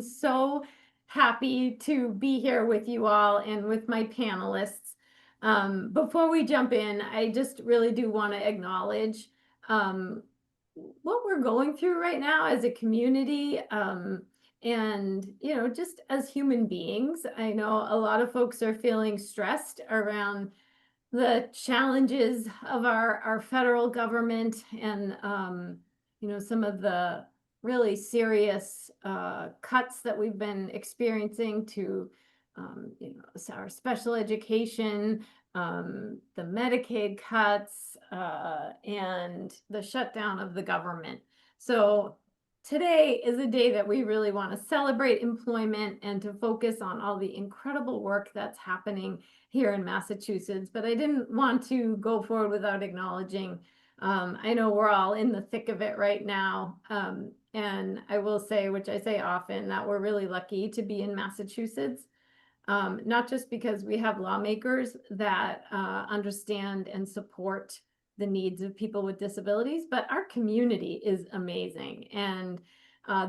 So happy to be here with you all and with my panelists. Before we jump in, I just really do want to acknowledge what we're going through right now as a community. And, just as human beings, I know a lot of folks are feeling stressed around the challenges of our federal government and, some of the really serious cuts that we've been experiencing to, our special education, the Medicaid cuts, and the shutdown of the government. So today is a day that we really want to celebrate employment and to focus on all the incredible work that's happening here in Massachusetts. But I didn't want to go forward without acknowledging, I know we're all in the thick of it right now. And I will say, which I say often, that we're really lucky to be in Massachusetts. Not just because we have lawmakers that understand and support the needs of people with disabilities, but our community is amazing. And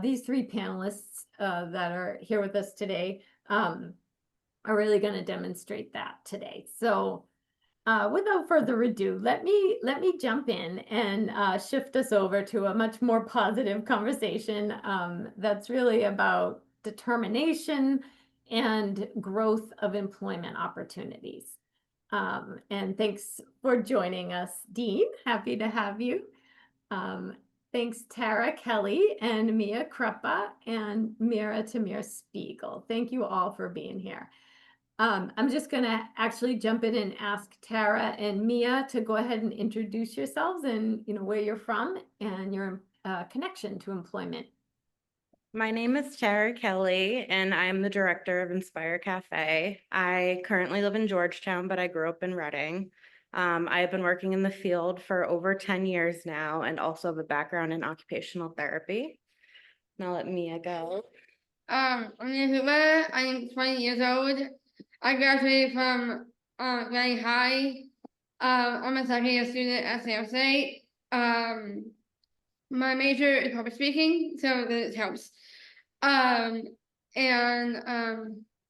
these three panelists that are here with us today are really going to demonstrate that today. So without further ado, let me jump in and shift us over to a much more positive conversation that's really about determination and growth of employment opportunities. And thanks for joining us, Dean. Happy to have you. Thanks, Tara Kelly and Mia Kruppa and Mira Tamir Spiegel. Thank you all for being here. I'm just going to actually jump in and ask Tara and Mia to go ahead and introduce yourselves and where you're from and your connection to employment. My name is Tara Kelly, and I'm the director of Inspire Cafe. I currently live in Georgetown, but I grew up in Reading. I have been working in the field for over 10 years now and also have a background in occupational therapy. Now let Mia go. I'm Mia Kruppa. I'm 20 years old. I graduated from Reading High. I'm a second year student at Sam State. My major is public speaking, so this helps. I am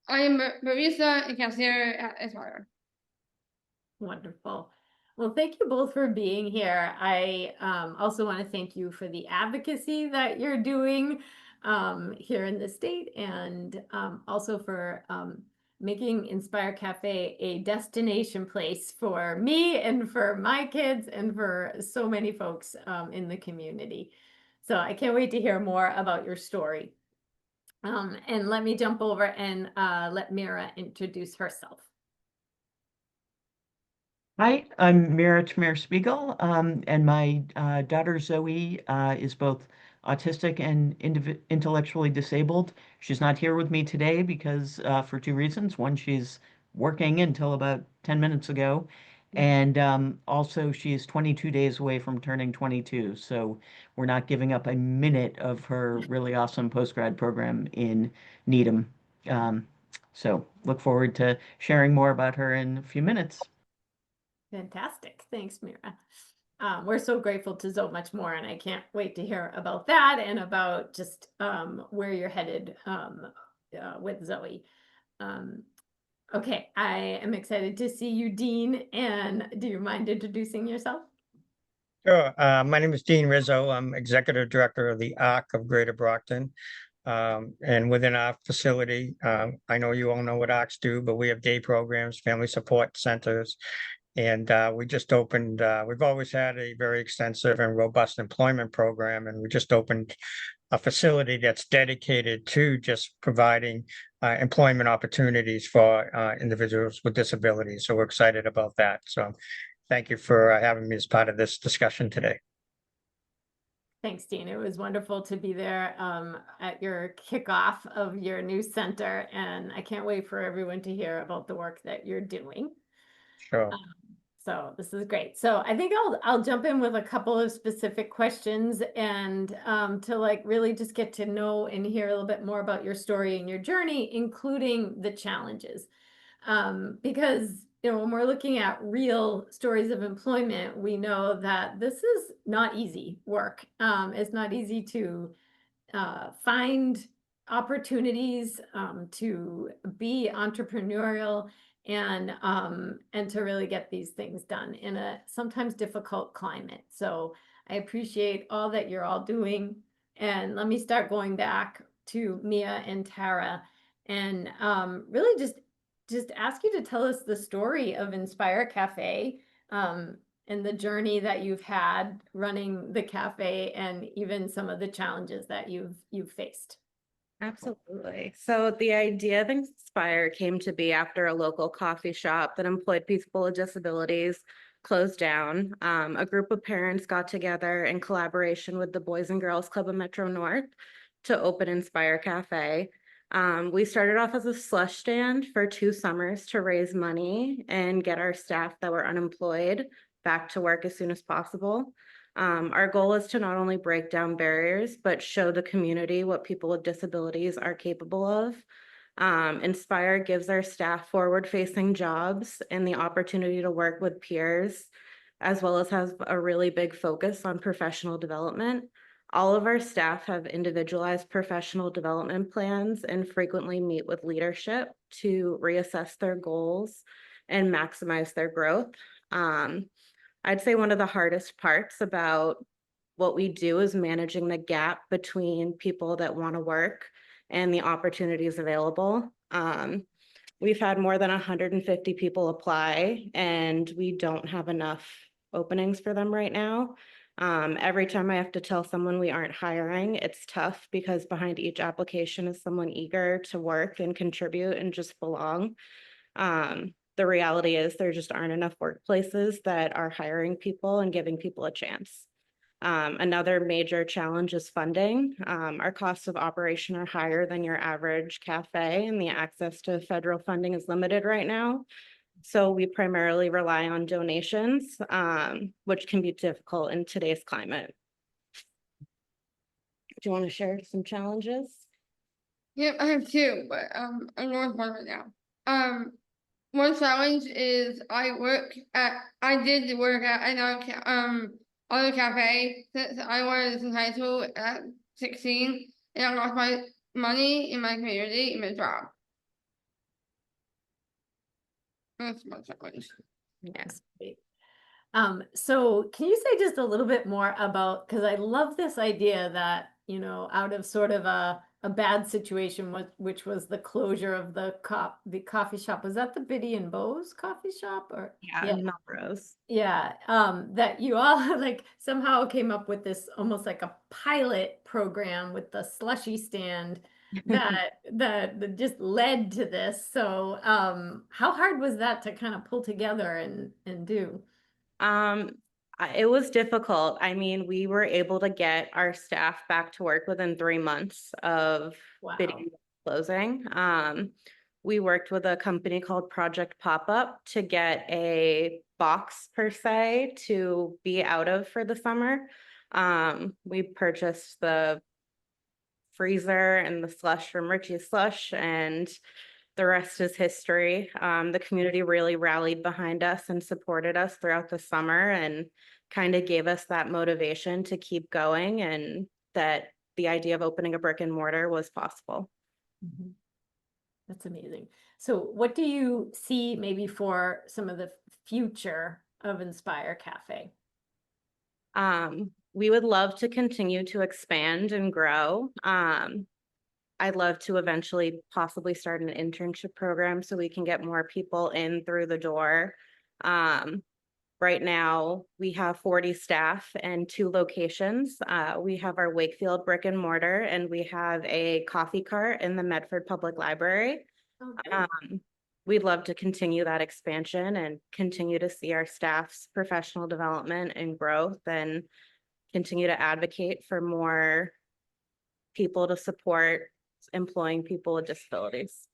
a barista and cashier at Inspire. Wonderful. Well, thank you both for being here. I also want to thank you for the advocacy that you're doing here in the state, and also for making Inspire Cafe a destination place for me and for my kids and for so many folks in the community. So I can't wait to hear more about your story. And let me jump over and let Mira introduce herself. Hi, I'm Mira Tamir Spiegel, and my daughter Zoe is both autistic and intellectually disabled. She's not here with me today because for two reasons. One, she's working until about 10 minutes ago, and also she's 22 days away from turning 22. So we're not giving up a minute of her really awesome postgrad program in NDEAM. So look forward to sharing more about her in a few minutes. Fantastic. Thanks, Mira. We're so grateful to so much more, and I can't wait to hear about that and about just where you're headed with Zoe. Okay, I am excited to see you, Dean, and do you mind introducing yourself? Sure. My name is Dean Rizzo. I'm Executive Director of the ARC of Greater Brockton. And within our facility, I know you all know what ARCs do, but we have day programs, family support centers, and we just opened, we've always had a very extensive and robust employment program, and we just opened a facility that's dedicated to just providing employment opportunities for individuals with disabilities. So we're excited about that. So thank you for having me as part of this discussion today. Thanks, Dean. It was wonderful to be there at your kickoff of your new center, and I can't wait for everyone to hear about the work that you're doing. Sure. So this is great. So I think I'll jump in with a couple of specific questions and to really just get to know and hear a little bit more about your story and your journey, including the challenges. Because when we're looking at real stories of employment, we know that this is not easy work. It's not easy to find opportunities to be entrepreneurial and to really get these things done in a sometimes difficult climate. So I appreciate all that you're all doing. And let me start going back to Mia and Tara and really just ask you to tell us the story of Inspire Cafe and the journey that you've had running the cafe and even some of the challenges that you've faced. Absolutely. So the idea of Inspire came to be after a local coffee shop that employed people with disabilities closed down. A group of parents got together in collaboration with the Boys and Girls Club of Metro North to open Inspire Cafe. We started off as a slush stand for 2 summers to raise money and get our staff that were unemployed back to work as soon as possible. Our goal is to not only break down barriers, but show the community what people with disabilities are capable of. Inspire gives our staff forward-facing jobs and the opportunity to work with peers, as well as has a really big focus on professional development. All of our staff have individualized professional development plans and frequently meet with leadership to reassess their goals and maximize their growth. I'd say one of the hardest parts about what we do is managing the gap between people that want to work and the opportunities available. We've had more than 150 people apply, and we don't have enough openings for them right now. Every time I have to tell someone we aren't hiring, it's tough because behind each application is someone eager to work and contribute and just belong. The reality is there just aren't enough workplaces that are hiring people and giving people a chance. Another major challenge is funding. Our costs of operation are higher than your average cafe, and the access to federal funding is limited right now. So we primarily rely on donations, which can be difficult in today's climate. Do you want to share some challenges? Yep, I have 2, but I'm going with one right now. One challenge is I did work at an auto cafe since I was in high school at 16, and I lost my money in my community in my job. That's my challenge. Yes. So can you say just a little bit more about, because I love this idea that, you know, out of sort of a bad situation, which was the closure of the coffee shop. Was that the Biddy and Bo's coffee shop? Or Yeah, Melrose. Yeah, that you all like somehow came up with this almost like a pilot program with the slushy stand that just led to this. So, how hard was that to kind of pull together and do? It was difficult. I mean, we were able to get our staff back to work within 3 months of Wow. bidding closing. We worked with a company called Project Pop-Up to get a box per se to be out of for the summer. We purchased the freezer and the slush from Richie's Slush, and the rest is history. The community really rallied behind us and supported us throughout the summer and kind of gave us that motivation to keep going, and that the idea of opening a brick and mortar was possible. Mhm. That's amazing. So what do you see maybe for some of the future of Inspire Cafe? We would love to continue to expand and grow. I'd love to eventually possibly start an internship program so we can get more people in through the door. Right now, we have 40 staff and 2 locations. We have our Wakefield brick and mortar, and we have a coffee cart in the Medford Public Library. Okay. We'd love to continue that expansion and continue to see our staff's professional development and growth, and continue to advocate for more people to support employing people with disabilities.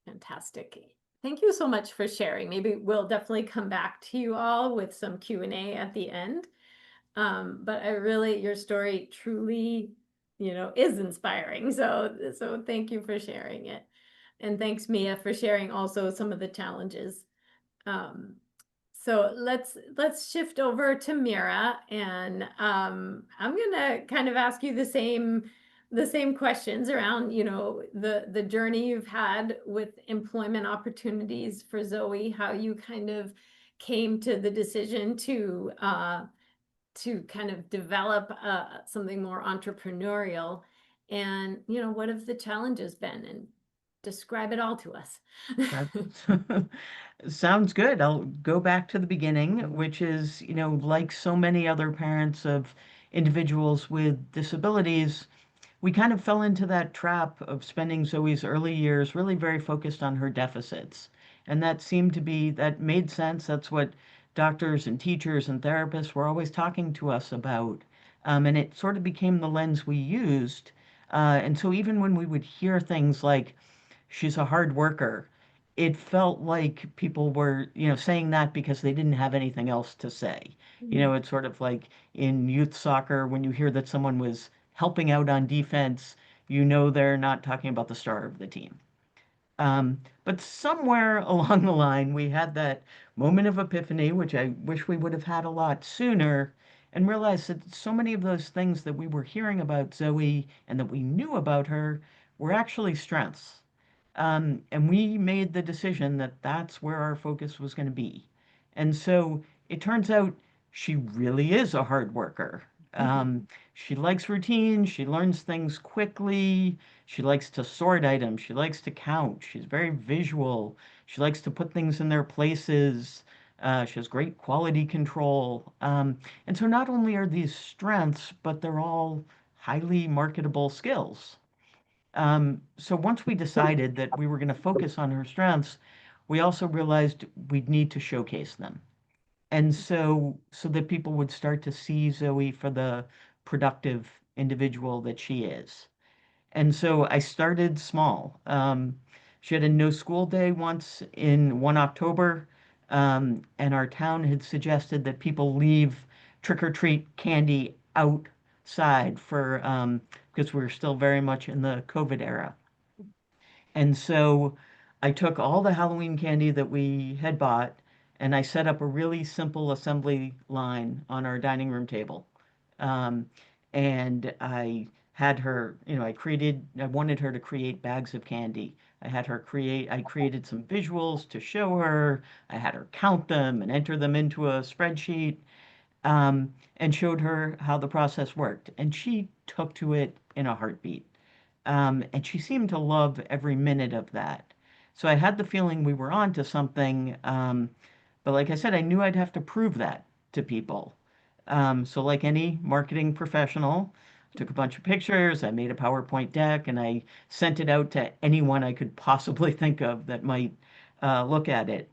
Fantastic. Thank you so much for sharing. Maybe we'll definitely come back to you all with some Q&A at the end. But your story truly, you know, is inspiring. So thank you for sharing it. And thanks, Mia, for sharing also some of the challenges. So let's shift over to Mira, and I'm gonna kind of ask you the same the same questions around, you know, the journey you've had with employment opportunities for Zoe, how you kind of came to the decision to kind of develop something more entrepreneurial, and, you know, what have the challenges been, and describe it all to us. That sounds good. I'll go back to the beginning, which is, you know, like so many other parents of individuals with disabilities, we kind of fell into that trap of spending Zoe's early years really very focused on her deficits. And that seemed to be, that made sense. That's what doctors and teachers and therapists were always talking to us about. And it sort of became the lens we used. And so even when we would hear things like, she's a hard worker, it felt like people were, you know, saying that because they didn't have anything else to say. You know, it's sort of like in youth soccer, when you hear that someone was helping out on defense, you know they're not talking about the star of the team. But somewhere along the line, we had that moment of epiphany, which I wish we would have had a lot sooner, and realized that so many of those things that we were hearing about Zoe and that we knew about her were actually strengths. And we made the decision that that's where our focus was going to be. And so it turns out she really is a hard worker. She likes routine. She learns things quickly. She likes to sort items. She likes to count. She's very visual. She likes to put things in their places. She has great quality control. And so not only are these strengths, but they're all highly marketable skills. So once we decided that we were going to focus on her strengths, we also realized we'd need to showcase them. And so that people would start to see Zoe for the productive individual that she is. And so I started small. She had a no school day once in 1 October, and our town had suggested that people leave trick or treat candy outside for because we were still very much in the COVID era. And so I took all the Halloween candy that we had bought and I set up a really simple assembly line on our dining room table. Um, and I had her, you know, I wanted her to create bags of candy. I created some visuals to show her. I had her count them and enter them into a spreadsheet, and showed her how the process worked. And she took to it in a heartbeat. And she seemed to love every minute of that. So I had the feeling we were on to something. But like I said, I knew I'd have to prove that to people. So like any marketing professional, I took a bunch of pictures, I made a PowerPoint deck, and I sent it out to anyone I could possibly think of that might look at it.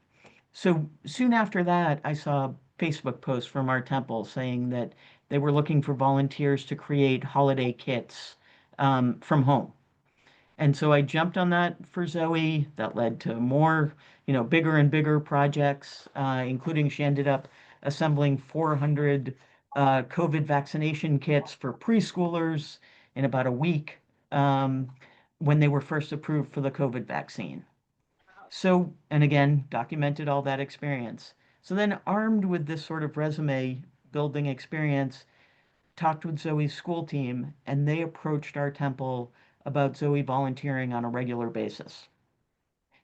So soon after that, I saw a Facebook post from our temple saying that they were looking for volunteers to create holiday kits from home. And so I jumped on that for Zoe. That led to more, you know, bigger and bigger projects, including she ended up assembling 400 COVID vaccination kits for preschoolers in about a week, um, when they were first approved for the COVID vaccine. So, and again, documented all that experience. So then, armed with this sort of resume building experience, talked with Zoe's school team, and they approached our temple about Zoe volunteering on a regular basis.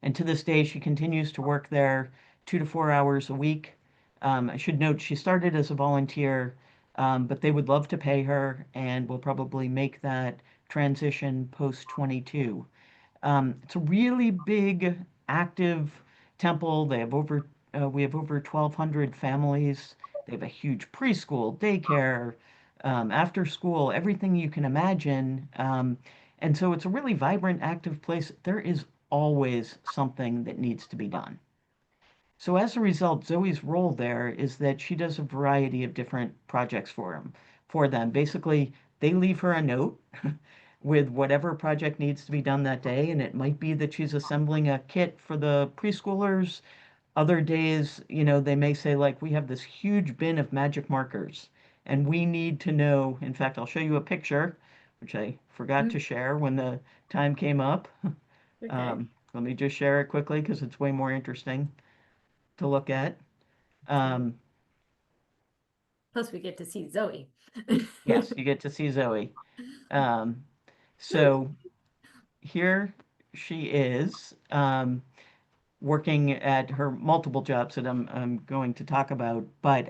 And to this day, she continues to work there 2 to 4 hours a week. I should note she started as a volunteer, but they would love to pay her and will probably make that transition post 22. It's a really big, active temple. We have over 1,200 families. They have a huge preschool, daycare, after school, everything you can imagine. And so it's a really vibrant, active place. There is always something that needs to be done. So as a result, Zoe's role there is that she does a variety of different projects for them. Basically, they leave her a note with whatever project needs to be done that day, and it might be that she's assembling a kit for the preschoolers. Other days, you know, they may say, like, we have this huge bin of magic markers, and we need to know. In fact, I'll show you a picture, which I forgot to share when the time came up. Okay. Let me just share it quickly because it's way more interesting to look at. Um, Plus we get to see Zoe. yes, you get to see Zoe. Um, So here she is, working at her multiple jobs that I'm going to talk about. But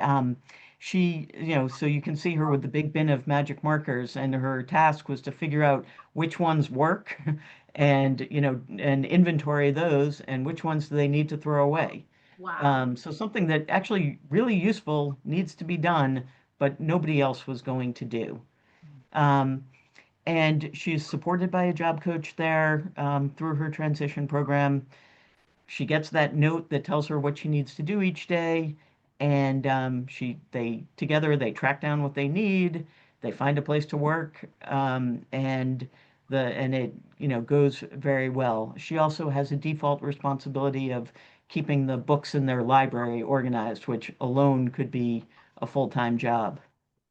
she, so you can see her with the big bin of magic markers, and her task was to figure out which ones work and, and inventory those, and which ones do they need to throw away. Wow. So something that actually really useful needs to be done, but nobody else was going to do. Um, and she's supported by a job coach there through her transition program. She gets that note that tells her what she needs to do each day, and they track down what they need. They find a place to work, and it goes very well. She also has a default responsibility of keeping the books in their library organized, which alone could be a full-time job.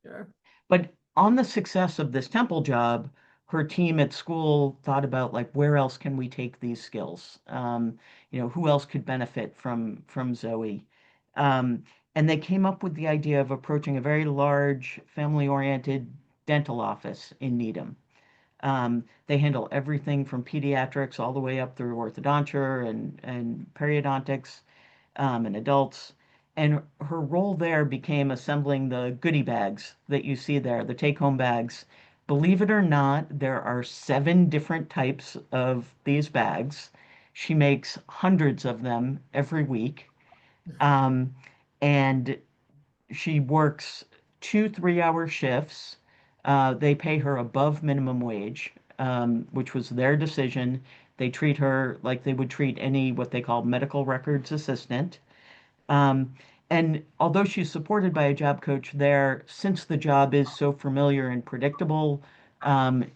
Sure. But on the success of this temple job, her team at school thought about like where else can we take these skills? Who else could benefit from Zoe? Um, and they came up with the idea of approaching a very large family-oriented dental office in Needham. They handle everything from pediatrics all the way up through orthodonture and periodontics and adults. And her role there became assembling the goodie bags that you see there, the take-home bags. Believe it or not, there are 7 different types of these bags. She makes hundreds of them every week. Um, and she works 2 3-hour shifts. They pay her above minimum wage, which was their decision. They treat her like they would treat any what they call medical records assistant. Um, and although she's supported by a job coach there, since the job is so familiar and predictable,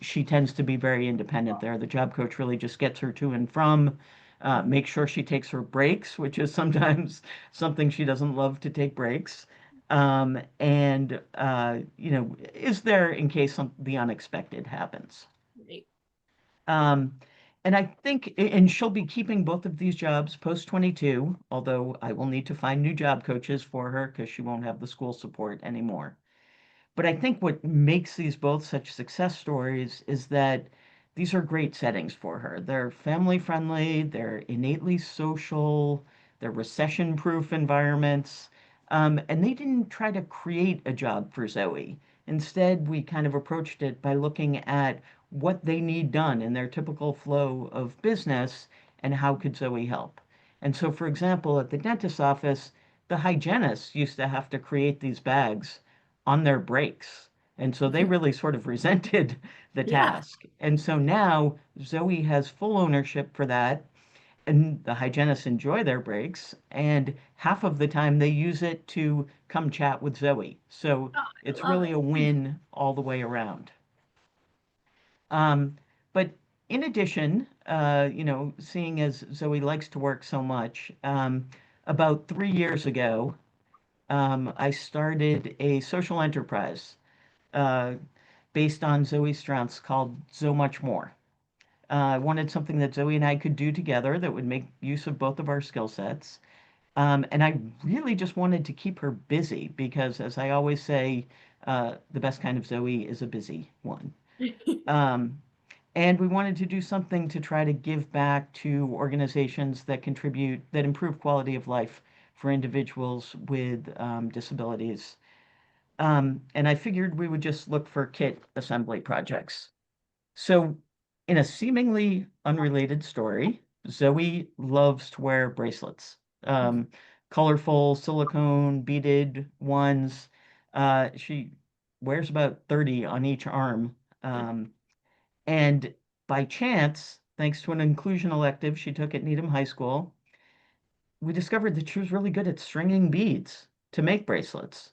she tends to be very independent there. The job coach really just gets her to and from, makes sure she takes her breaks, which is sometimes something she doesn't love to take breaks, and is there in case the unexpected happens. Great. Um, and I think, and she'll be keeping both of these jobs post 22, although I will need to find new job coaches for her because she won't have the school support anymore. But I think what makes these both such success stories is that these are great settings for her. They're family friendly, they're innately social, they're recession proof environments. And they didn't try to create a job for Zoe. Instead, we kind of approached it by looking at what they need done in their typical flow of business and how could Zoe help. And so, for example, at the dentist's office, the hygienists used to have to create these bags on their breaks. And so they really sort of resented the Yeah. task. And so now Zoe has full ownership for that. And the hygienists enjoy their breaks. And half of the time they use it to come chat with Zoe. So Oh, I it's love really a it. win all the way around. But in addition, seeing as Zoe likes to work so much, about 3 years ago, I started a social enterprise uh, based on Zoe's strengths called So Much More. I wanted something that Zoe and I could do together that would make use of both of our skill sets. And I really just wanted to keep her busy because, as I always say, the best kind of Zoe is a busy one. Um, and we wanted to do something to try to give back to organizations that contribute, that improve quality of life for individuals with disabilities. And I figured we would just look for kit assembly projects. So, in a seemingly unrelated story, Zoe loves to wear bracelets, um, colorful silicone beaded ones. She wears about 30 on each arm. And by chance, thanks to an inclusion elective she took at Needham High School, we discovered that she was really good at stringing beads to make bracelets.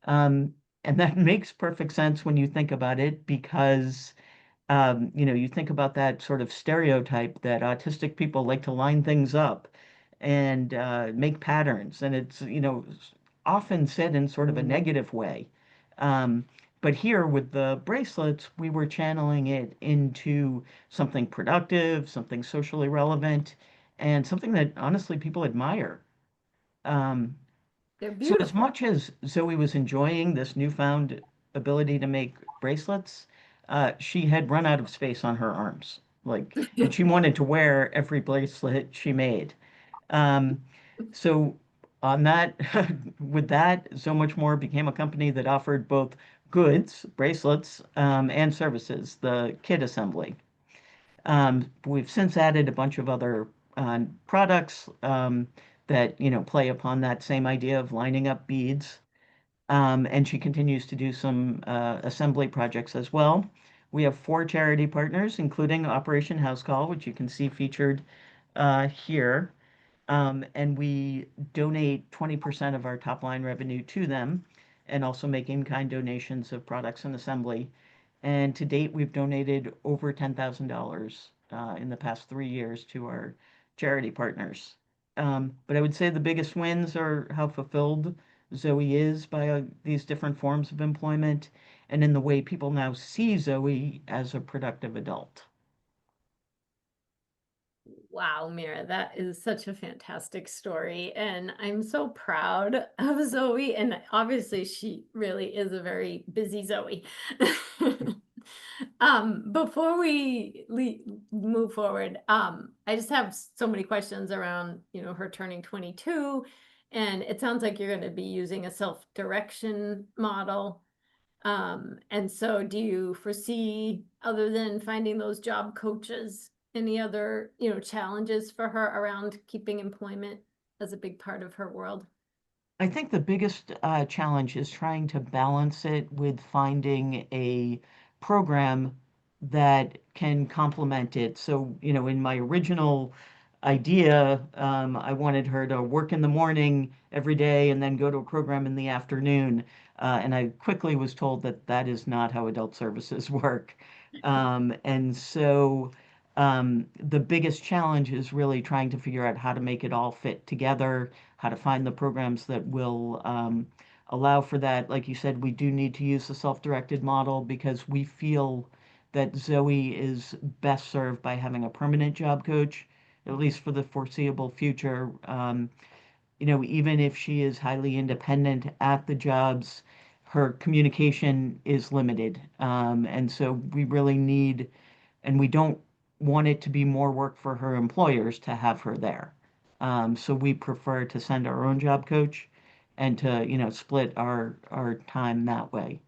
Um, and that makes perfect sense when you think about it because you think about that sort of stereotype that autistic people like to line things up and make patterns, and it's, often said in sort of a negative way. Um, but here with the bracelets, we were channeling it into something productive, something socially relevant, and something that honestly people admire. Um, They're so as beautiful. much as Zoe was enjoying this newfound ability to make bracelets, she had run out of space on her arms, and she wanted to wear every bracelet she made. Um, so on that, with that, So Much More became a company that offered both goods, bracelets, and services, the kit assembly. We've since added a bunch of other products that play upon that same idea of lining up beads. And she continues to do some assembly projects as well. We have 4 charity partners, including Operation House Call, which you can see featured here. And we donate 20% of our top line revenue to them and also make in-kind donations of products and assembly. And to date, we've donated over $10,000 in the past 3 years to our charity partners. But I would say the biggest wins are how fulfilled Zoe is by these different forms of employment and in the way people now see Zoe as a productive adult. Wow, Mira, that is such a fantastic story. And I'm so proud of Zoe. And obviously, she really is a very busy Zoe. Before we move forward, I just have so many questions around, her turning 22. And it sounds like you're going to be using a self-direction model. And so do you foresee, other than finding those job coaches, any other, challenges for her around keeping employment as a big part of her world? I think the biggest challenge is trying to balance it with finding a program that can complement it. So, in my original idea, I wanted her to work in the morning every day and then go to a program in the afternoon. And I quickly was told that that is not how adult services work. And so the biggest challenge is really trying to figure out how to make it all fit together, how to find the programs that will allow for that. Like you said, we do need to use the self-directed model because we feel that Zoe is best served by having a permanent job coach, at least for the foreseeable future. Even if she is highly independent at the jobs, her communication is limited. And so we really need, and we don't want it to be more work for her employers to have her there. So we prefer to send our own job coach and to, split our time that way.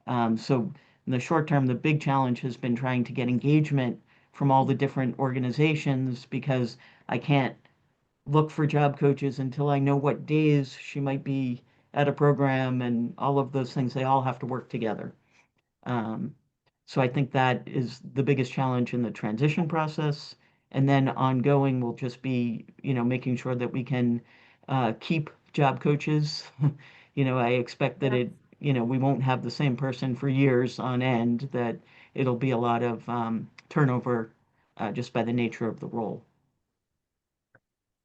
So in the short term, the big challenge has been trying to get engagement from all the different organizations because I can't look for job coaches until I know what days she might be at a program and all of those things. They all have to work together. Um, so I think that is the biggest challenge in the transition process. And then ongoing will just be, making sure that we can keep job coaches. I expect that Yeah. we won't have the same person for years on end, that it'll be a lot of turnover just by the nature of the role.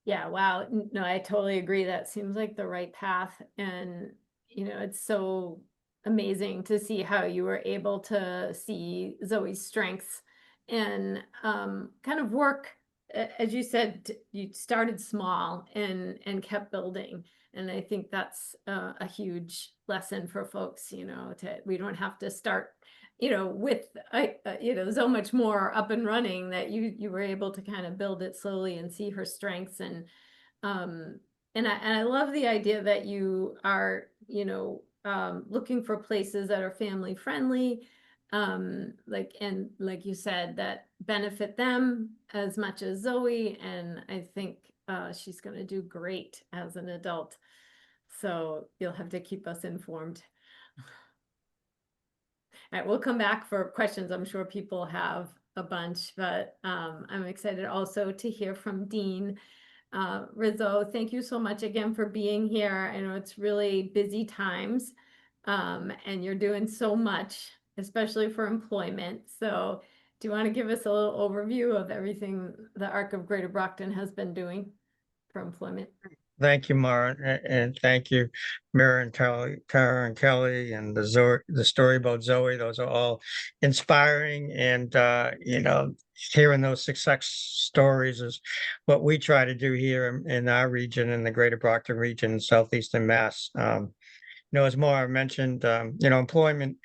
Yeah, wow. No, I totally agree. That seems like the right path. And, it's so amazing to see how you were able to see Zoe's strengths and kind of work, as you said, you started small and kept building. And I think that's a huge lesson for folks, we don't have to start with so much more up and running, that you were able to kind of build it slowly and see her strengths. Um and I love the idea that you are, looking for places that are family friendly, like you said, that benefit them as much as Zoe. And I think she's going to do great as an adult. So you'll have to keep us informed. All right, we'll come back for questions. I'm sure people have a bunch, but I'm excited also to hear from Dean. Rizzo, thank you so much again for being here. I know it's really busy times, and you're doing so much, especially for employment. So do you want to give us a little overview of everything the ARC of Greater Brockton has been doing for employment? Thank you, Mara, and thank you, Mira and Tara and Kelly, and the story about Zoe. Those are all inspiring, and hearing those success stories is what we try to do here in our region, in the Greater Brockton region, Southeastern Mass. As Maura mentioned, employment,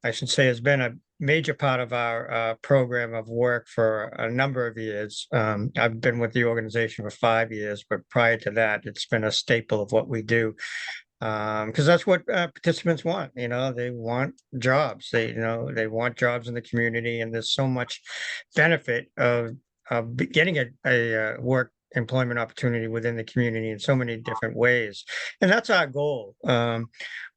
I should say, has been a major part of our program of work for a number of years. I've been with the organization for 5 years, but prior to that, it's been a staple of what we do. Because that's what participants want. They want jobs. They want jobs in the community, and there's so much benefit of getting a work employment opportunity within the community in so many different ways, and that's our goal.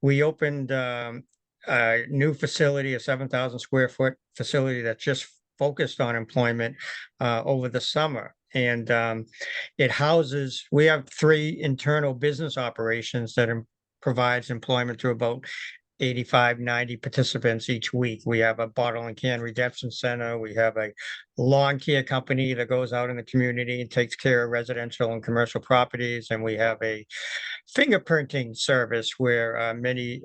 We opened a new facility, a 7,000 square foot facility that's just focused on employment over the summer. And we have 3 internal business operations that provides employment to about 85, 90 participants each week. We have a bottle and can redemption center. We have a lawn care company that goes out in the community and takes care of residential and commercial properties. And we have a fingerprinting service where many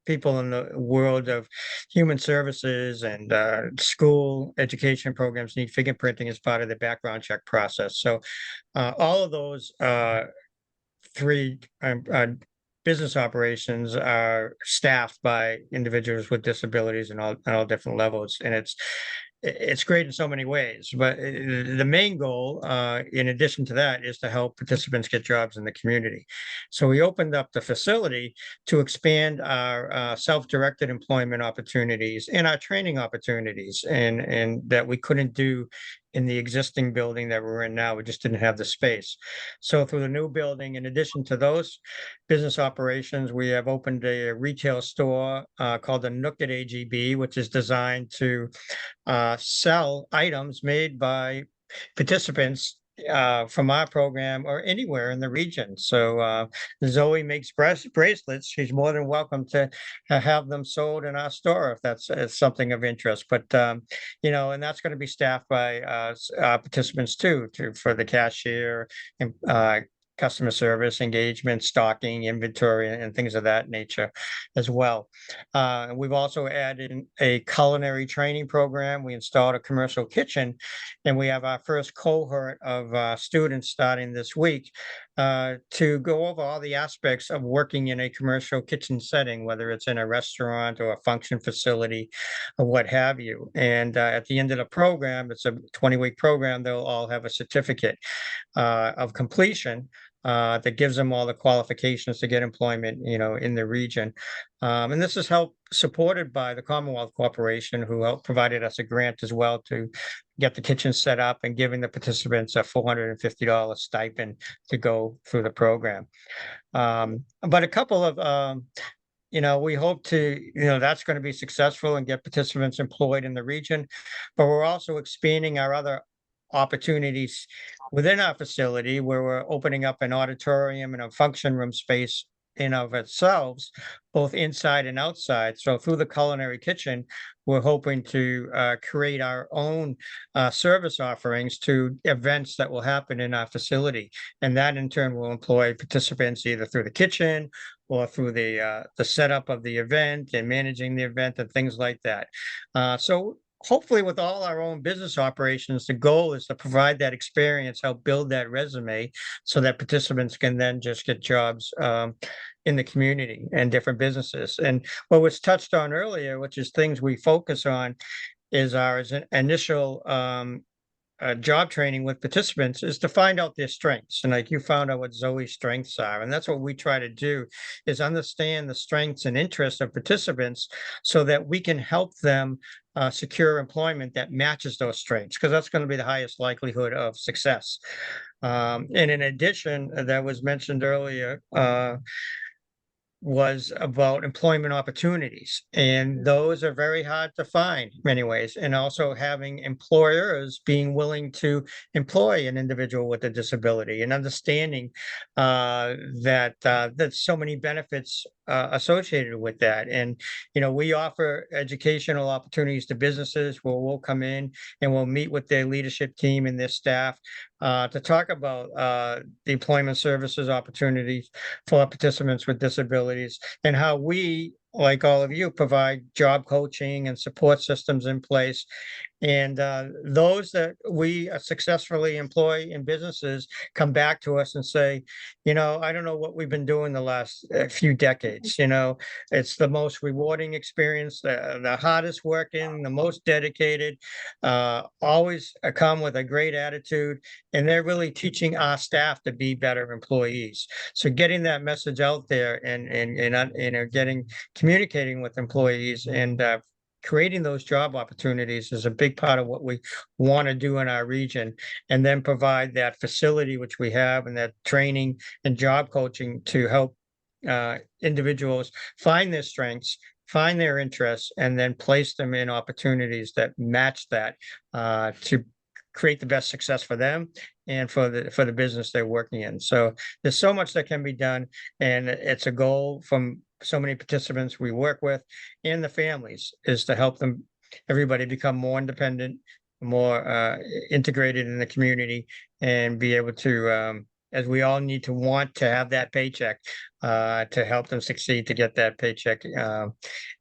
people in the world of human services and school education programs need fingerprinting as part of the background check process. So all of those 3 business operations are staffed by individuals with disabilities and all different levels, and it's great in so many ways. But the main goal, in addition to that, is to help participants get jobs in the community. So we opened up the facility to expand our self-directed employment opportunities and our training opportunities, and that we couldn't do in the existing building that we're in now. We just didn't have the space. So through the new building, in addition to those business operations, we have opened a retail store called the Nook at AGB, which is designed to sell items made by participants from our program or anywhere in the region. So Zoe makes bracelets. She's more than welcome to have them sold in our store if that's something of interest. But and that's going to be staffed by participants too, for the cashier and customer service, engagement, stocking, inventory, and things of that nature as well. We've also added a culinary training program. We installed a commercial kitchen, and we have our first cohort of students starting this week to go over all the aspects of working in a commercial kitchen setting, whether it's in a restaurant or a function facility or what have you. And at the end of the program, it's a 20-week program, they'll all have a certificate of completion that gives them all the qualifications to get employment, in the region. And this is supported by the Commonwealth Corporation, who provided us a grant as well to get the kitchen set up and giving the participants a $450 stipend to go through the program. But a couple of we hope to, that's going to be successful and get participants employed in the region, but we're also expanding our other opportunities within our facility, where we're opening up an auditorium and a function room space in of itself, both inside and outside. So through the culinary kitchen, we're hoping to create our own service offerings to events that will happen in our facility. And that in turn will employ participants either through the kitchen or through the setup of the event and managing the event and things like that. So hopefully with all our own business operations, the goal is to provide that experience, help build that resume so that participants can then just get jobs in the community and different businesses. And what was touched on earlier, which is things we focus on, is our initial job training with participants, is to find out their strengths. And like you found out what Zoe's strengths are. And that's what we try to do, is understand the strengths and interests of participants so that we can help them secure employment that matches those strengths, because that's going to be the highest likelihood of success. And in addition, that was mentioned earlier, was about employment opportunities, and those are very hard to find in many ways, and also having employers being willing to employ an individual with a disability, and understanding that there's so many benefits associated with that. And we offer educational opportunities to businesses where we'll come in and we'll meet with their leadership team and their staff to talk about the employment services opportunities for participants with disabilities, and how we, like all of you, provide job coaching and support systems in place And those that we successfully employ in businesses come back to us and say, I don't know what we've been doing the last few decades. It's the most rewarding experience, the hardest working, the most dedicated, always come with a great attitude. And they're really teaching our staff to be better employees. So getting that message out there and communicating with employees and creating those job opportunities is a big part of what we want to do in our region, and then provide that facility which we have and that training and job coaching to help individuals find their strengths, find their interests, and then place them in opportunities that match that to create the best success for them and for the business they're working in. So there's so much that can be done, and it's a goal from so many participants we work with and the families, is to help everybody become more independent, more integrated in the community, and be able to, as we all need to want to have that paycheck to help them succeed to get that paycheck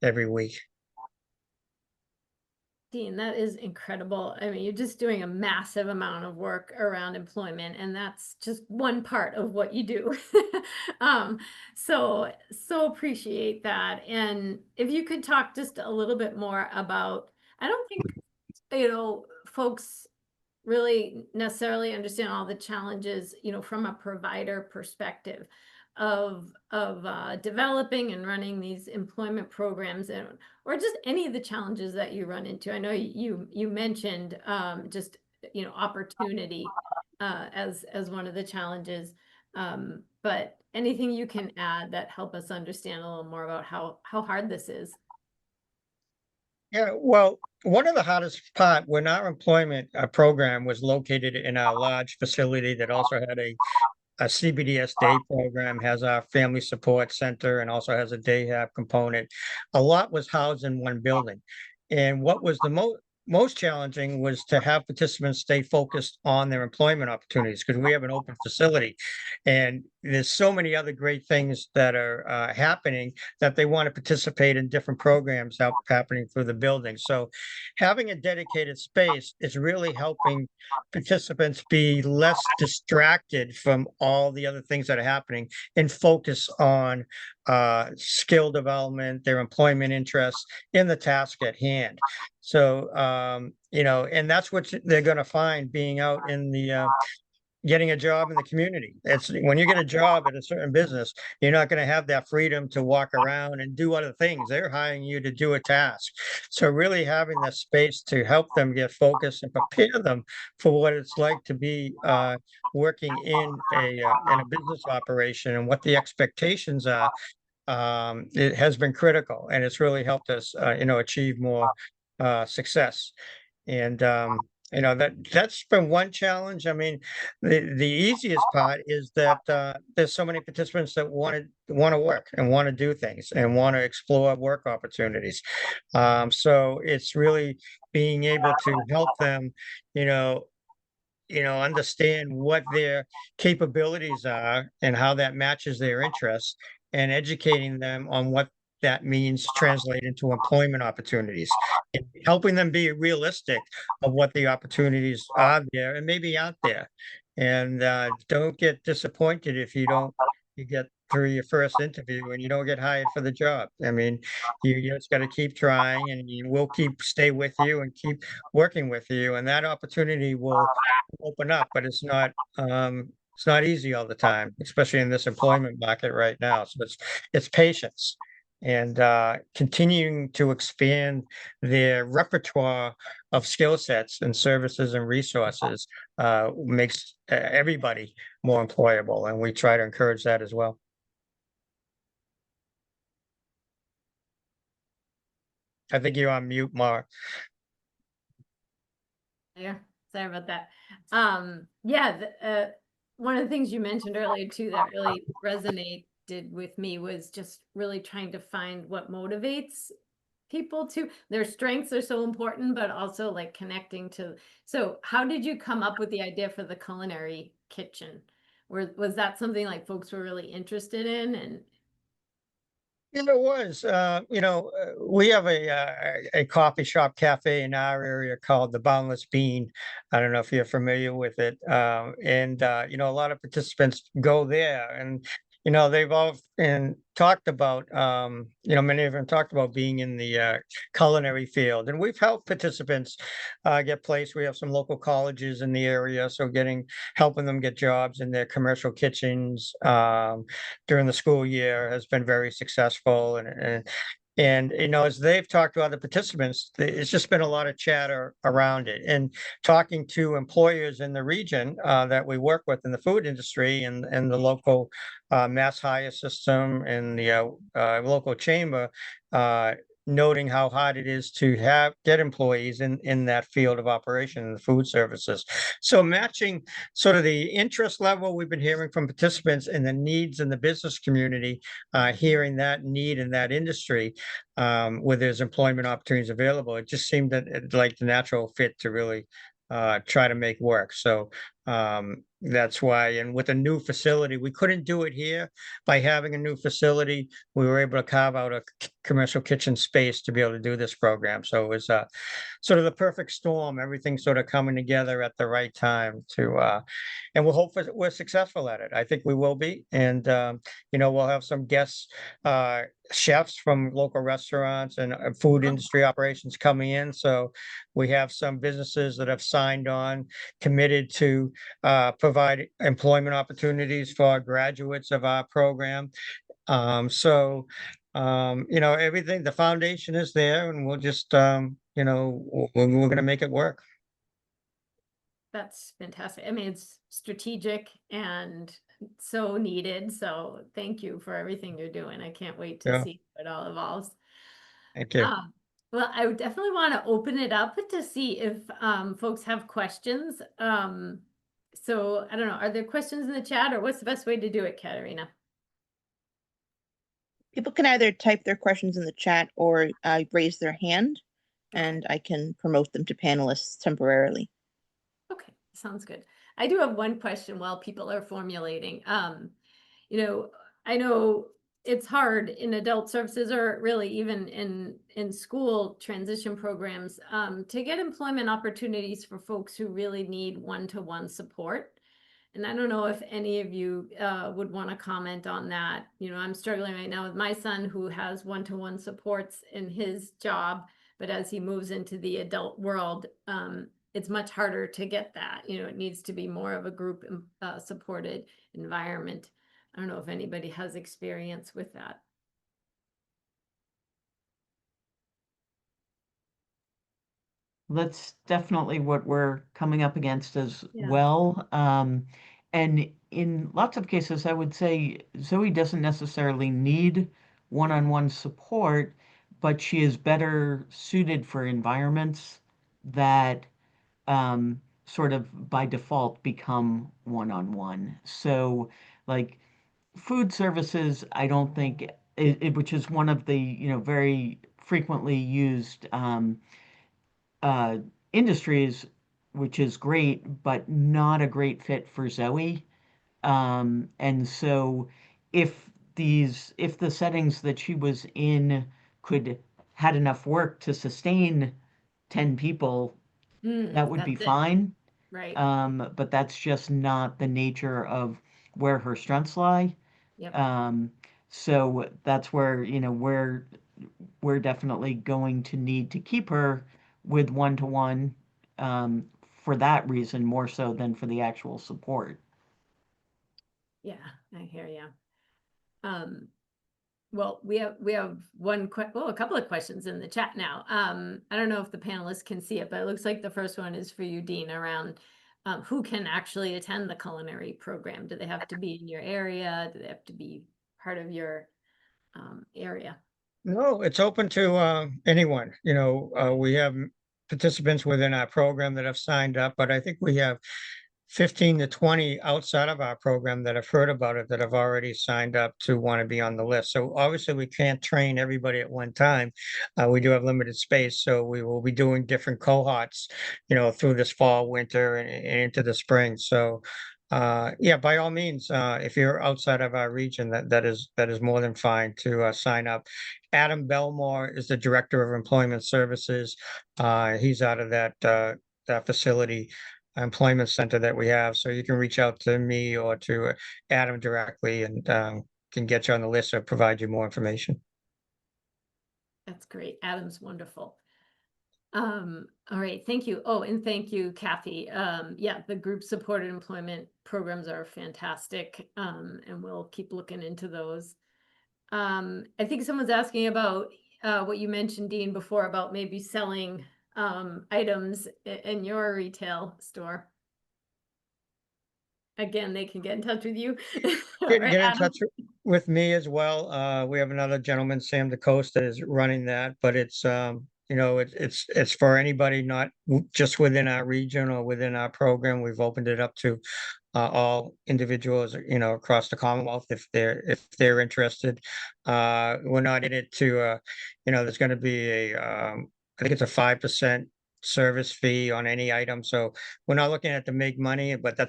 every week. Dean, that is incredible. I mean, you're just doing a massive amount of work around employment, and that's just one part of what you do. So appreciate that. And if you could talk just a little bit more about, I don't think, folks really necessarily understand all the challenges, from a provider perspective of developing and running these employment programs, and or just any of the challenges that you run into. I know you mentioned just opportunity as one of the challenges, but anything you can add that help us understand a little more about how hard this is. Yeah, well, one of the hardest part when our employment program was located in our large facility that also had a CBDS day program, has our family support center, and also has a day half component. A lot was housed in one building. And what was the most challenging was to have participants stay focused on their employment opportunities, because we have an open facility and there's so many other great things that are happening, that they want to participate in different programs happening through the building. So having a dedicated space is really helping participants be less distracted from all the other things that are happening and focus on skill development, their employment interests in the task at hand. So, and that's what they're going to find being out in the getting a job in the community. It's when you get a job at a certain business, you're not going to have that freedom to walk around and do other things. They're hiring you to do a task. So really having that space to help them get focused and prepare them for what it's like to be working in a business operation and what the expectations are, it has been critical, and it's really helped us, achieve more success. And that's been one challenge. I mean, the easiest part is that there's so many participants that want to work and want to do things and want to explore work opportunities. So it's really being able to help them, you know, understand what their capabilities are and how that matches their interests, and educating them on what that means to translate into employment opportunities, and helping them be realistic of what the opportunities are there and maybe out there. And don't get disappointed if you get through your first interview and you don't get hired for the job. I mean, you just got to keep trying, and we'll stay with you and keep working with you, and that opportunity will open up, but it's not easy all the time, especially in this employment market right now. So it's patience and continuing to expand their repertoire of skill sets and services and resources makes everybody more employable, and we try to encourage that as well. I think you're on mute, Mark. Yeah, sorry about that. Yeah, one of the things you mentioned earlier too that really resonated with me was just really trying to find what motivates people to their strengths are so important, but also like connecting to. So how did you come up with the idea for the culinary kitchen? Was that something like folks were really interested in? And Yeah, it was. We have a coffee shop cafe in our area called the Boundless Bean. I don't know if you're familiar with it. And a lot of participants go there, and they've all and talked about many of them talked about being in the culinary field, and we've helped participants get placed. We have some local colleges in the area, so helping them get jobs in their commercial kitchens. During the school year has been very successful. And as they've talked to other participants, it's just been a lot of chatter around it. And talking to employers in the region that we work with in the food industry and the local mass hire system and the local chamber, noting how hard it is to get employees in that field of operation in the food services. So matching sort of the interest level we've been hearing from participants and the needs in the business community, hearing that need in that industry, where there's employment opportunities available, it just seemed like the natural fit to really try to make work. So that's why, and with a new facility, we couldn't do it here. By having a new facility, we were able to carve out a commercial kitchen space to be able to do this program. So it was sort of the perfect storm, everything sort of coming together at the right time and we'll hope we're successful at it. I think we will be. And, we'll have some guests, chefs from local restaurants and food industry operations coming in. So we have some businesses that have signed on, committed to provide employment opportunities for our graduates of our program. Everything, the foundation is there, and we'll just, we're going to make it work. That's fantastic. I mean, it's strategic and so needed. So thank you for everything you're doing. I can't wait to Yeah, see how it all evolves. thank you. Well, I would definitely want to open it up to see if folks have questions. So I don't know, are there questions in the chat, or what's the best way to do it, Katerina? People can either type their questions in the chat or raise their hand, and I can promote them to panelists temporarily. Okay, sounds good. I do have one question while people are formulating. I know it's hard in adult services, or really even in school transition programs, to get employment opportunities for folks who really need one-to-one support. And I don't know if any of you would want to comment on that. I'm struggling right now with my son, who has one-to-one supports in his job, but as he moves into the adult world, it's much harder to get that. It needs to be more of a group supported environment. I don't know if anybody has experience with that. That's definitely what we're coming up against as Yeah. well. And in lots of cases, I would say Zoe doesn't necessarily need one-on-one support, but she is better suited for environments that sort of by default become one-on-one. So, like food services, I don't think, which is one of the very frequently used uh, industries, which is great, but not a great fit for Zoe. And so if the settings that she was in had enough work to sustain 10 people, that would be That's it. fine. Right. But that's just not the nature of where her strengths lie. Yep. So that's where, we're definitely going to need to keep her with one-to-one, for that reason, more so than for the actual support. Yeah, I hear you. Well, we have a couple of questions in the chat now. I don't know if the panelists can see it, but it looks like the first one is for you, Dean, around who can actually attend the culinary program. Do they have to be in your area? Do they have to be part of your area? No, it's open to anyone. We have participants within our program that have signed up, but I think we have 15 to 20 outside of our program that have heard about it, that have already signed up to want to be on the list. So obviously we can't train everybody at one time. We do have limited space, so we will be doing different cohorts, through this fall, winter, and into the spring. So Yeah, by all means, if you're outside of our region, that is more than fine to sign up. Adam Belmore is the Director of Employment Services. He's out of that facility employment center that we have. So you can reach out to me or to Adam directly and can get you on the list or provide you more information. That's great. Adam's wonderful. All right, thank you. Oh, and thank you, Kathy. Yeah, the group supported employment programs are fantastic. And we'll keep looking into those. I think someone's asking about what you mentioned, Dean, before about maybe selling items in your retail store. Again, they can get in touch with you. Get Or get in Adam. touch with me as well. We have another gentleman, Sam DeCosta, that is running that, but it's it's for anybody, not just within our region or within our program. We've opened it up to all individuals, across the Commonwealth if they're interested. We're not in it to, there's going to be I think it's a 5% service fee on any item. So we're not looking at to make money, but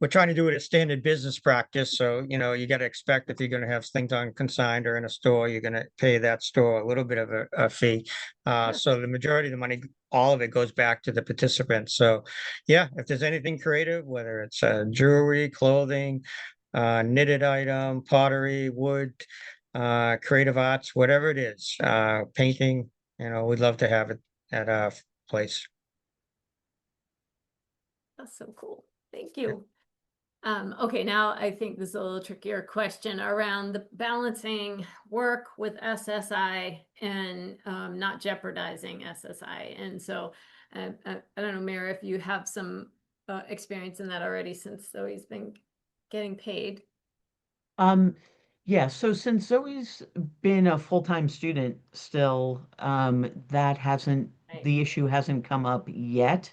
we're trying to do it as standard business practice. So, you got to expect if you're going to have things on consigned or in a store, you're going to pay that store a little bit of a fee. Sure. So the majority of the money, all of it goes back to the participants. So yeah, if there's anything creative, whether it's jewelry, clothing, knitted item, pottery, wood, creative arts, whatever it is, painting, we'd love to have it at our place. That's so cool. Thank you. Okay, now I think this is a little trickier question around the balancing work with SSI and not jeopardizing SSI. And so I don't know, Mira, if you have some experience in that already since Zoe's been getting paid. Yeah, so since Zoe's been a full-time student still, Right. the issue hasn't come up yet.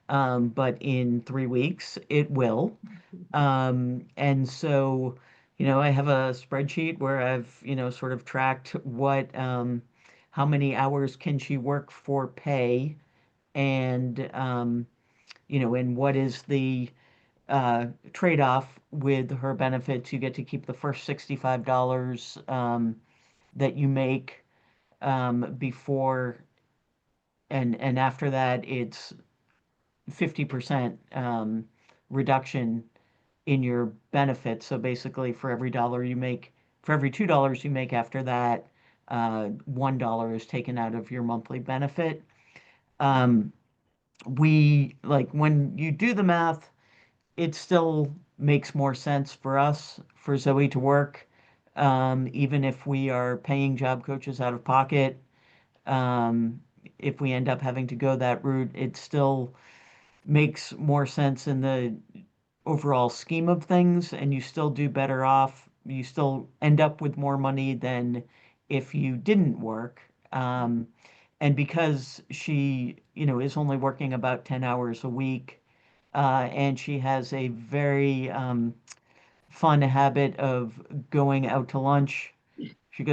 But in 3 weeks it will. And so, I have a spreadsheet where I've, sort of tracked how many hours can she work for pay and, and what is the trade-off with her benefits. You get to keep the first $65 that you make before, and after that, it's 50% reduction in your benefits. So basically, for every $2 you make after that, $1 is taken out of your monthly benefit. We like when you do the math, it still makes more sense for us, for Zoe to work, even if we are paying job coaches out of pocket. Um, if we end up having to go that route, it still makes more sense in the overall scheme of things, and you still do better off. You still end up with more money than if you didn't work. And because she, is only working about 10 hours a week, and she has a very fun habit of going out to lunch. She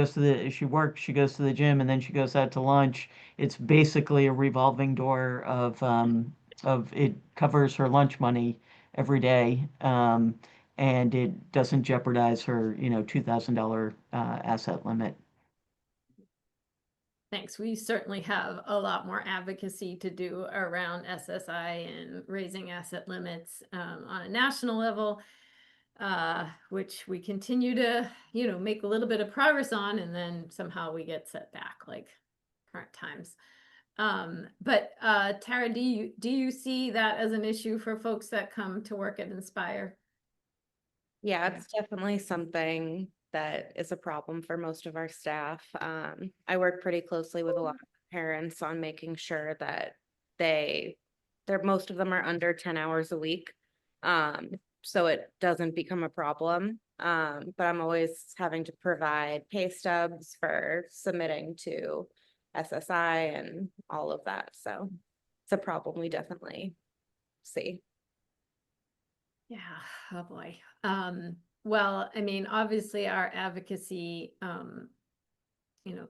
works, she goes to the gym, and then she goes out to lunch. It's basically a revolving door of it covers her lunch money every day, and it doesn't jeopardize her, $2,000 asset limit. Thanks. We certainly have a lot more advocacy to do around SSI and raising asset limits on a national level, which we continue to, make a little bit of progress on, and then somehow we get set back like current times. But Tara, do you see that as an issue for folks that come to work at Inspire? Yeah, it's definitely something that is a problem for most of our staff. I work pretty closely with a lot of parents on making sure that most of them are under 10 hours a week. So it doesn't become a problem. But I'm always having to provide pay stubs for submitting to SSI and all of that. So it's a problem we definitely see. Yeah, oh boy. Well, I mean, obviously our advocacy,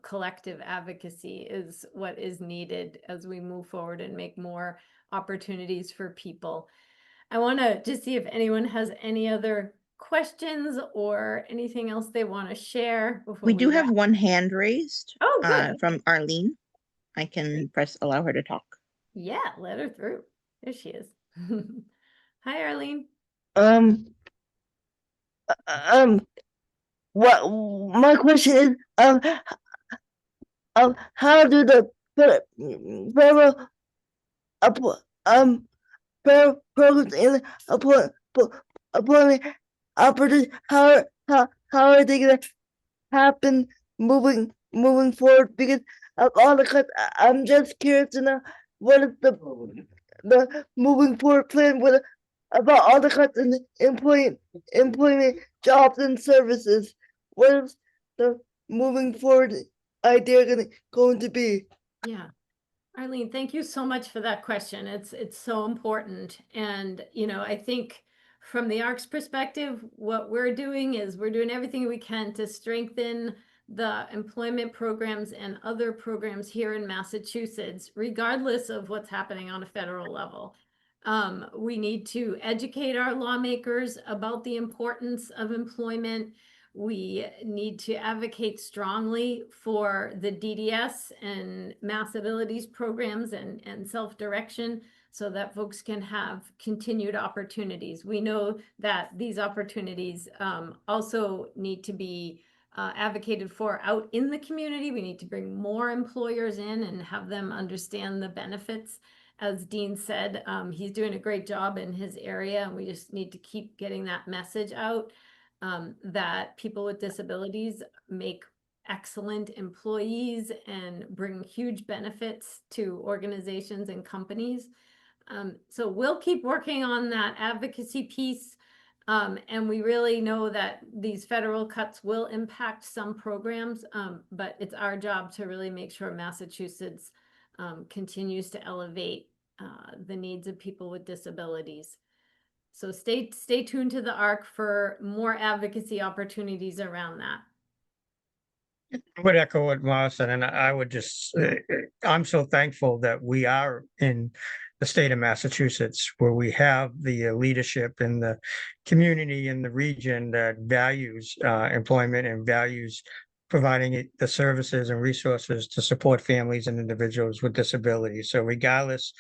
collective advocacy is what is needed as we move forward and make more opportunities for people. I want to just see if anyone has any other questions or anything else they want to share before We do have wrap. one hand raised Oh, good. from Arlene. I can allow her to talk. Yeah, let her through. There she is. Hi, Arlene. Um, um, what my question is, how do the federal federal programs in appointment opportunities, how are they gonna happen moving forward? Because of all the cuts, I'm just curious to know what is the moving forward plan with about all the cuts in employment jobs and services. What is the moving forward idea going to be? Yeah. Arlene, thank you so much for that question. It's so important. And, you know, I think from the ARC's perspective, what we're doing is we're doing everything we can to strengthen the employment programs and other programs here in Massachusetts, regardless of what's happening on a federal level. We need to educate our lawmakers about the importance of employment. We need to advocate strongly for the DDS and mass abilities programs and self-direction so that folks can have continued opportunities. We know that these opportunities also need to be advocated for out in the community. We need to bring more employers in and have them understand the benefits. As Dean said, he's doing a great job in his area, and we just need to keep getting that message out. That people with disabilities make excellent employees and bring huge benefits to organizations and companies. So we'll keep working on that advocacy piece. And we really know that these federal cuts will impact some programs, but it's our job to really make sure Massachusetts continues to elevate the needs of people with disabilities. So stay tuned to the ARC for more advocacy opportunities around that. I would echo what Maura said, and I would just, I'm so thankful that we are in the state of Massachusetts, where we have the leadership in the community in the region that values employment and values providing the services and resources to support families and individuals with disabilities. So regardless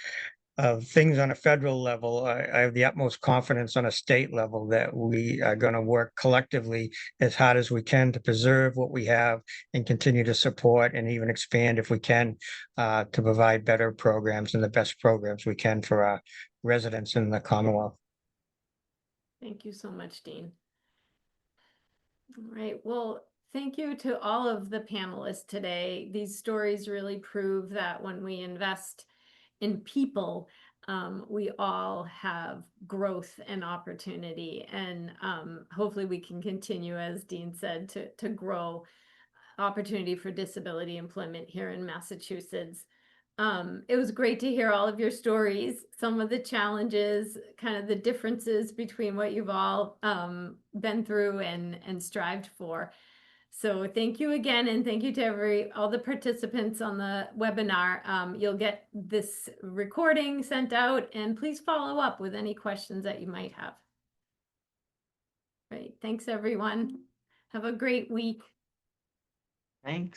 of things on a federal level, I have the utmost confidence on a state level that we are going to work collectively as hard as we can to preserve what we have and continue to support and even expand if we can to provide better programs and the best programs we can for our residents in the Commonwealth. Thank you so much, Dean. All right, well, thank you to all of the panelists today. These stories really prove that when we invest in people, we all have growth and opportunity, and hopefully we can continue, as Dean said, to grow opportunity for disability employment here in Massachusetts. It was great to hear all of your stories, some of the challenges, kind of the differences between what you've all been through and strived for. So thank you again, and thank you to all the participants on the webinar. You'll get this recording sent out, and please follow up with any questions that you might have. Great, thanks everyone. Have a great week. Thanks.